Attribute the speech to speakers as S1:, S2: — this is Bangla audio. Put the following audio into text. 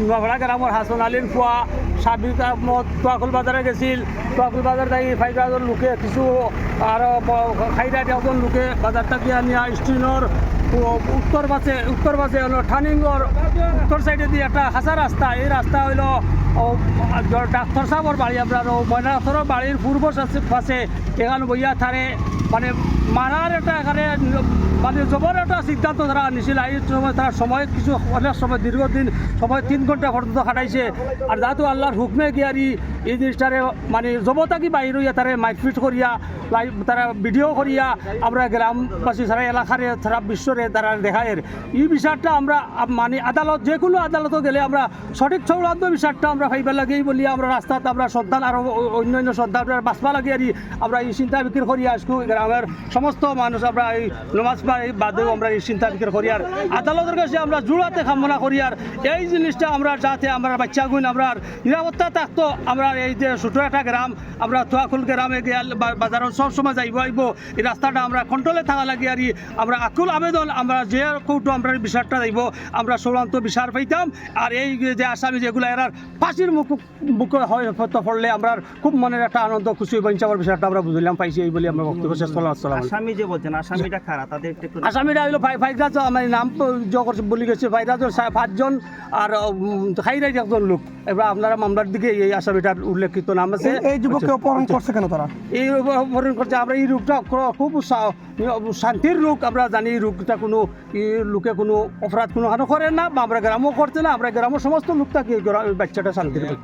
S1: নোয়াপাড়া গ্রামের হাসন আলীর ফুয়া সাবিক আহমদ তোয়াকুল বাজারে গেছিল। তোয়াকুল বাজার যাই 5,000 লোকে কিছু আর খাইরা একজন লোকে বাজারটা গিয়া নিয়ে স্টিনর উত্তর পাশে হলো ঠানিঙ্গর উত্তর সাইডে দিয়ে একটা হাসা রাস্তা, এই রাস্তা হইলো ডাক্তার সাহেবর বাড়ি আপনার ময়নাথরের বাড়ির পূর্ব পাশে এখানে বইয়া থারে মানে মারার একটা এখানে মানে জবর একটা সিদ্ধান্ত তারা নিছিল। এই সময় তারা সময় কিছু অনেক সময় দীর্ঘদিন সময় 3 ঘন্টা পর্যন্ত খাটাইছে। আর যেহেতু আল্লাহর হুকমে গিয়ারি এই জিনিসটারে মানে জবতাকি বাইর হইয়া তারা মাইটফিট করিয়া তারা ভিডিও করিয়া আমরা গ্রামবাসী সারা এলাকারে সারা বিশ্বরে তারা দেখায়ের এই বিষয়টা আমরা মানে আদালত যে কোনো আদালতও গেলে আমরা সঠিক চূড়ান্ত বিষয়টা আমরা ফাইবার লাগেই বলি আমরা রাস্তাত আমরা সন্তান আরও অন্য সন্তান বাঁচবা লাগে আর আমরা এই চিন্তা বিক্রি করি আসবো গ্রামের সমস্ত মানুষ আমরা এই নমাজ বাদেও আমরা এই চিন্তা বিক্রি করি আর আদালতের কাছে আমরা জোড়াতে কামনা করি আর এই জিনিসটা আমরা যাতে আমরা বাচ্চাগুন আমরা নিরাপত্তা থাকতো। আমরা এই যে ছোটো একটা গ্রাম আমরা তোয়াকুল গ্রামে গিয়ে বাজারত সবসময় যাইব আইব এই রাস্তাটা আমরা কন্ট্রোলে থাকা লাগে আর আমরা আকুল আবেদন আমরা যে কৌটো আমরা বিচারটা যাইব আমরা চূড়ান্ত বিচার পাইতাম। আর এই যে আসামি যেগুলো এরার ফাঁসির মুখে হয়তো পড়লে আমরা খুব মনের একটা আনন্দ খুশি বঞ্চাবার বিষয়টা আমরা বুঝলাম পাইছি এই বলে আমরা বক্তব্য শেষ করলাম।
S2: আসামি যে বলছেন আসামিটা খারাপ তাদের
S1: আসামিরা হইলো ফাইরাজ আমার নাম বলি গেছে ফাইরাজের 5 জন আর খাইরাই একজন লোক। এবার আপনারা মামলার দিকে এই আসামিটার উল্লেখিত নাম আছে।
S3: এই যুবককে অপহরণ করছে কেন তারা?
S1: এই অপহরণ করছে আমরা এই রোগটা খুব শান্তির রোগ আমরা জানি। এই রোগটা কোনো লোকে কোনো অপরাধ কোনো করে না বা আমরা গ্রামও করছে না, আমরা গ্রামের সমস্ত লোকটাকে বাচ্চাটা শান্তির বাচ্চা।